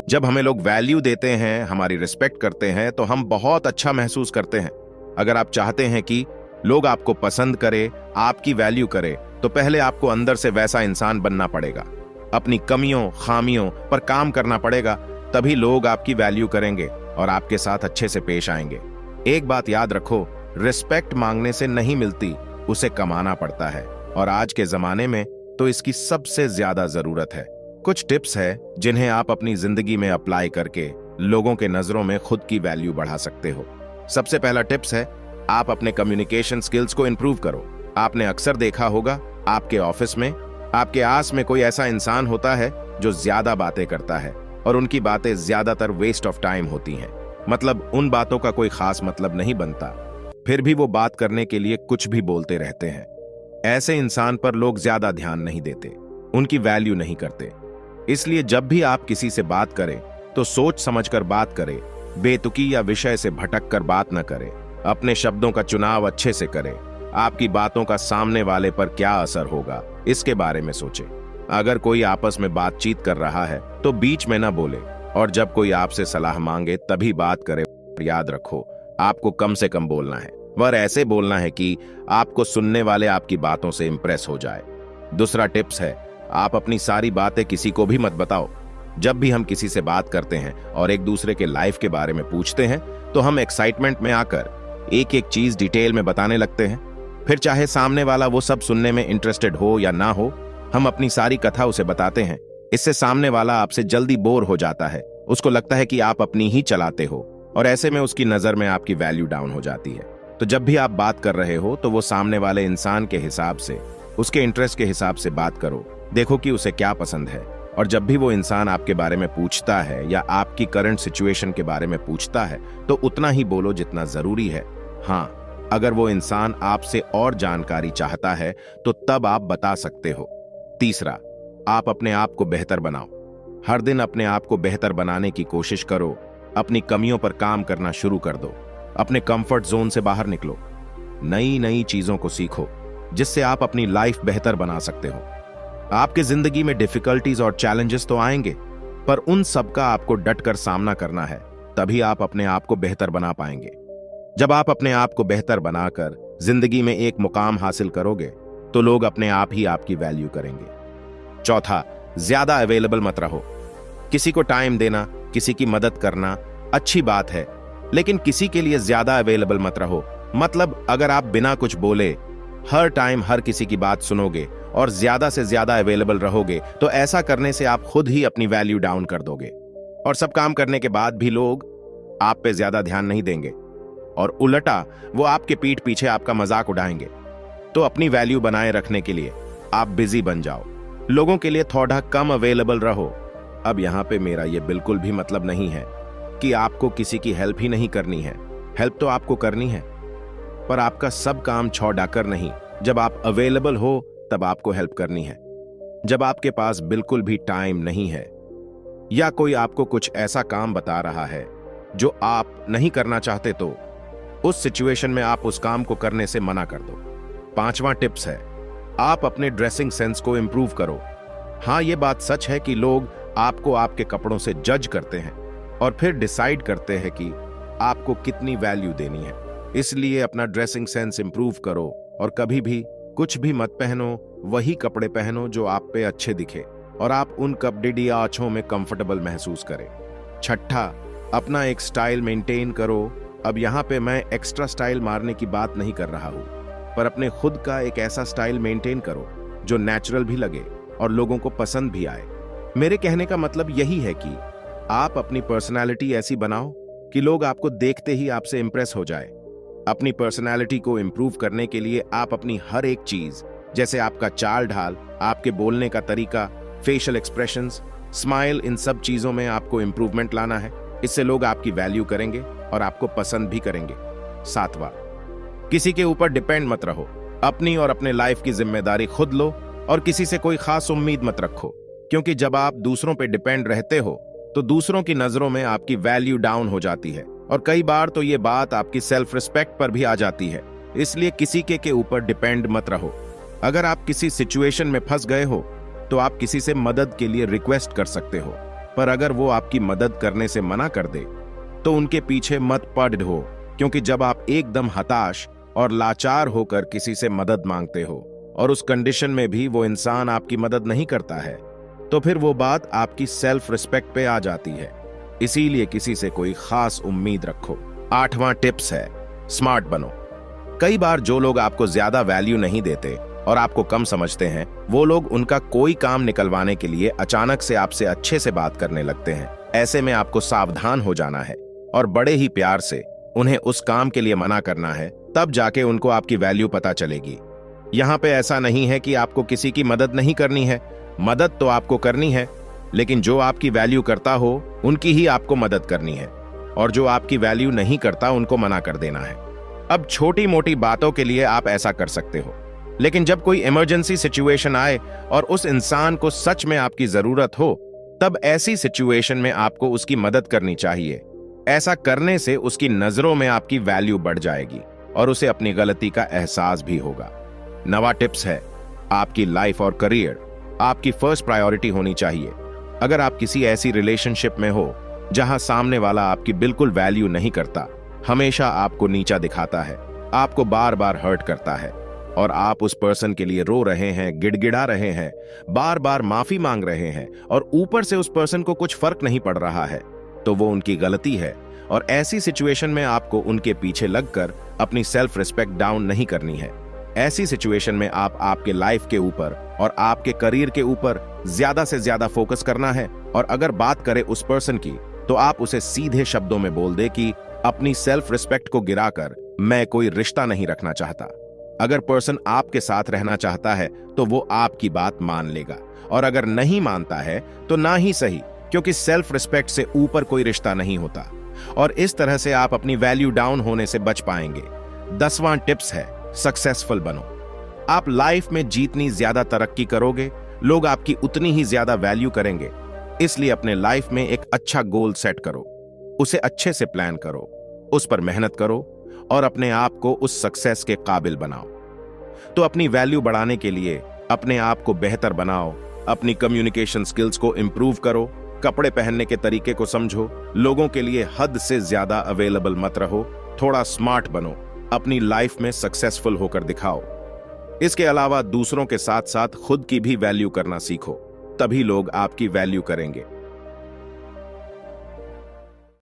जब हमें लोग वैल्यू देते हैं, हमारी रिस्पेक्ट करते हैं, तो हम बहुत अच्छा महसूस करते हैं। अगर आप चाहते हैं कि लोग आपको पसंद करें, आपकी वैल्यू करें, तो पहले आपको अंदर से वैसा इंसान बनना पड़ेगा। अपनी कमियों, खामियों पर काम करना पड़ेगा, तभी लोग आपकी वैल्यू करेंगे और आपके साथ अच्छे से पेश आएंगे। एक बात याद रखो, रिस्पेक्ट मांगने से नहीं मिलती, उसे कमाना पड़ता है, और आज के जमाने में तो इसकी सबसे ज्यादा जरूरत है। कुछ टिप्स है जिन्हें आप अपनी जिंदगी में अप्लाई करके लोगों के नजरों में खुद की वैल्यू बढ़ा सकते हो। सबसे पहला टिप्स है, आप अपने कम्युनिकेशन स्किल्स को इंप्रूव करो। आपने अक्सर देखा होगा, आपके ऑफिस में, आपके आस में कोई ऐसा इंसान होता है जो ज्यादा बातें करता है, और उनकी बातें ज्यादातर वेस्ट ऑफ टाइम होती हैं। मतलब उन बातों का कोई खास मतलब नहीं बनता, फिर भी वो बात करने के लिए कुछ भी बोलते रहते हैं। ऐसे इंसान पर लोग ज्यादा ध्यान नहीं देते, उनकी वैल्यू नहीं करते। इसलिए जब भी आप किसी से बात करें तो सोच समझकर बात करें, बेतुकी या विषय से भटक कर बात न करें। अपने शब्दों का चुनाव अच्छे से करें। आपकी बातों का सामने वाले पर क्या असर होगा, इसके बारे में सोचें। अगर कोई आपस में बातचीत कर रहा है तो बीच में न बोले, और जब कोई आपसे सलाह मांगे तभी बात करें। याद रखो, आपको कम से कम बोलना है, वह ऐसे बोलना है कि आपको सुनने वाले आपकी बातों से इंप्रेस हो जाए। दूसरा टिप्स है, आप अपनी सारी बातें किसी को भी मत बताओ। जब भी हम किसी से बात करते हैं और एक दूसरे के लाइफ के बारे में पूछते हैं, तो हम एक्साइटमेंट में आकर एक एक चीज डिटेल में बताने लगते हैं। फिर चाहे सामने वाला वो सब सुनने में इंटरेस्टेड हो या ना हो, हम अपनी सारी कथा उसे बताते हैं। इससे सामने वाला आपसे जल्दी बोर हो जाता है, उसको लगता है कि आप अपनी ही चलाते हो, और ऐसे में उसकी नजर में आपकी वैल्यू डाउन हो जाती है। तो जब भी आप बात कर रहे हो तो वो सामने वाले इंसान के हिसाब से, उसके इंटरेस्ट के हिसाब से बात करो। देखो कि उसे क्या पसंद है, और जब भी वो इंसान आपके बारे में पूछता है या आपकी करंट सिचुएशन के बारे में पूछता है, तो उतना ही बोलो जितना जरूरी है। हाँ, अगर वो इंसान आपसे और जानकारी चाहता है तो तब आप बता सकते हो। तीसरा, आप अपने आप को बेहतर बनाओ। हर दिन अपने आप को बेहतर बनाने की कोशिश करो। अपनी कमियों पर काम करना शुरू कर दो। अपने कंफर्ट जोन से बाहर निकलो। नई नई चीजों को सीखो, जिससे आप अपनी लाइफ बेहतर बना सकते हो। आपके जिंदगी में डिफिकल्टीज और चैलेंजेस तो आएंगे, पर उन सब का आपको डटकर सामना करना है, तभी आप अपने आप को बेहतर बना पाएंगे। जब आप अपने आप को बेहतर बनाकर जिंदगी में एक मुकाम हासिल करोगे, तो लोग अपने आप ही आपकी वैल्यू करेंगे। चौथा, ज्यादा अवेलेबल मत रहो। किसी को टाइम देना, किसी की मदद करना अच्छी बात है, लेकिन किसी के लिए ज्यादा अवेलेबल मत रहो। मतलब अगर आप बिना कुछ बोले हर टाइम हर किसी की बात सुनोगे और ज्यादा से ज्यादा अवेलेबल रहोगे, तो ऐसा करने से आप खुद ही अपनी वैल्यू डाउन कर दोगे, और सब काम करने के बाद भी लोग आप पे ज्यादा ध्यान नहीं देंगे, और उल्टा वो आपके पीठ पीछे आपका मजाक उड़ाएंगे। तो अपनी वैल्यू बनाए रखने के लिए आप बिजी बन जाओ, लोगों के लिए थोड़ा कम अवेलेबल रहो। अब यहाँ पे मेरा ये बिल्कुल भी मतलब नहीं है कि आपको किसी की हेल्प ही नहीं करनी है। हेल्प तो आपको करनी है, पर आपका सब काम छोड़कर नहीं। जब आप अवेलेबल हो तब आपको हेल्प करनी है। जब आपके पास बिल्कुल भी टाइम नहीं है, या कोई आपको कुछ ऐसा काम बता रहा है जो आप नहीं करना चाहते, तो उस सिचुएशन में आप उस काम को करने से मना कर दो। पांचवा टिप्स है, आप अपने ड्रेसिंग सेंस को इंप्रूव करो। हाँ, ये बात सच है कि लोग आपको आपके कपड़ों से जज करते हैं और फिर डिसाइड करते हैं कि आपको कितनी वैल्यू देनी है। इसलिए अपना ड्रेसिंग सेंस इंप्रूव करो, और कभी भी कुछ भी मत पहनो, वही कपड़े पहनो जो आप पे अच्छे दिखे, और आप उन कपड़े आंचों में कंफर्टेबल महसूस करें। छठा, अपना एक स्टाइल मेंटेन करो। अब यहाँ पे मैं एक्स्ट्रा स्टाइल मारने की बात नहीं कर रहा हूँ, पर अपने खुद का एक ऐसा स्टाइल मेंटेन करो जो नेचुरल भी लगे और लोगों को पसंद भी आए। मेरे कहने का मतलब यही है कि आप अपनी पर्सनालिटी ऐसी बनाओ कि लोग आपको देखते ही आपसे इंप्रेस हो जाए। अपनी पर्सनालिटी को इंप्रूव करने के लिए आप अपनी हर एक चीज, जैसे आपका चाल ढाल, आपके बोलने का तरीका, फेशियल एक्सप्रेशंस, स्माइल, इन सब चीजों में आपको इंप्रूवमेंट लाना है। इससे लोग आपकी वैल्यू करेंगे और आपको पसंद भी करेंगे। सातवां, किसी के ऊपर डिपेंड मत रहो। अपनी और अपने लाइफ की जिम्मेदारी खुद लो, और किसी से कोई खास उम्मीद मत रखो, क्योंकि जब आप दूसरों पे डिपेंड रहते हो तो दूसरों की नजरों में आपकी वैल्यू डाउन हो जाती है, और कई बार तो ये बात आपकी सेल्फ रिस्पेक्ट पर भी आ जाती है। इसलिए किसी के ऊपर डिपेंड मत रहो। अगर आप किसी सिचुएशन में फंस गए हो तो आप किसी से मदद के लिए रिक्वेस्ट कर सकते हो। पर अगर वो आपकी मदद करने से मना कर दे तो उनके पीछे मत पड़ हो, क्योंकि जब आप एकदम हताश और लाचार होकर किसी से मदद मांगते हो और उस कंडीशन में भी वो इंसान आपकी मदद नहीं करता है, तो फिर वो बात आपकी सेल्फ रिस्पेक्ट पे आ जाती है। इसीलिए किसी से कोई खास उम्मीद रखो। 8वां टिप्स है, स्मार्ट बनो। कई बार जो लोग आपको ज्यादा वैल्यू नहीं देते और आपको कम समझते हैं, वो लोग उनका कोई काम निकलवाने के लिए अचानक से आपसे अच्छे से बात करने लगते हैं। ऐसे में आपको सावधान हो जाना है और बड़े ही प्यार से उन्हें उस काम के लिए मना करना है, तब जाके उनको आपकी वैल्यू पता चलेगी। यहाँ पे ऐसा नहीं है कि आपको किसी की मदद नहीं करनी है, मदद तो आपको करनी है, लेकिन जो आपकी वैल्यू करता हो उनकी ही आपको मदद करनी है, और जो आपकी वैल्यू नहीं करता उनको मना कर देना है। अब छोटी मोटी बातों के लिए आप ऐसा कर सकते हो, लेकिन जब कोई इमरजेंसी सिचुएशन आए और उस इंसान को सच में आपकी जरूरत हो, तब ऐसी सिचुएशन में आपको उसकी मदद करनी चाहिए। ऐसा करने से उसकी नजरों में आपकी वैल्यू बढ़ जाएगी और उसे अपनी गलती का एहसास भी होगा। 9वां टिप्स है, आपकी लाइफ और करियर आपकी फर्स्ट प्रायोरिटी होनी चाहिए। अगर आप किसी ऐसी रिलेशनशिप में हो जहां सामने वाला आपकी बिल्कुल वैल्यू नहीं करता, हमेशा आपको नीचा दिखाता है, आपको बार बार हर्ट करता है और आप उस पर्सन के लिए रो रहे हैं, गिड़गिड़ा रहे हैं, बार बार माफी मांग रहे हैं और ऊपर से उस पर्सन को कुछ फर्क नहीं पड़ रहा है, तो वो उनकी गलती है। और ऐसी सिचुएशन में आपको उनके पीछे लगकर अपनी सेल्फ रिस्पेक्ट डाउन नहीं करनी है। ऐसी सिचुएशन में आप आपके लाइफ के ऊपर और आपके करियर के ऊपर ज्यादा से ज्यादा फोकस करना है। और अगर बात करें उस पर्सन की, तो आप उसे सीधे शब्दों में बोल दे कि अपनी सेल्फ रिस्पेक्ट को गिराकर मैं कोई रिश्ता नहीं रखना चाहता। अगर पर्सन आपके साथ रहना चाहता है तो वो आपकी बात मान लेगा, और अगर नहीं मानता है तो ना ही सही, क्योंकि सेल्फ रिस्पेक्ट से ऊपर कोई रिश्ता नहीं होता। और इस तरह से आप अपनी वैल्यू डाउन होने से बच पाएंगे। 10वां टिप्स है, सक्सेसफुल बनो। आप लाइफ में जितनी ज्यादा तरक्की करोगे, लोग आपकी उतनी ही ज्यादा वैल्यू करेंगे। इसलिए अपने लाइफ में एक अच्छा गोल सेट करो, उसे अच्छे से प्लान करो, उस पर मेहनत करो और अपने आप को उस सक्सेस के काबिल बनाओ। तो अपनी वैल्यू बढ़ाने के लिए अपने आप को बेहतर बनाओ, अपनी कम्युनिकेशन स्किल्स को इंप्रूव करो, कपड़े पहनने के तरीके को समझो, लोगों के लिए हद से ज्यादा अवेलेबल मत रहो, थोड़ा स्मार्ट बनो, अपनी लाइफ में सक्सेसफुल होकर दिखाओ। इसके अलावा दूसरों के साथ साथ खुद की भी वैल्यू करना सीखो, तभी लोग आपकी वैल्यू करेंगे।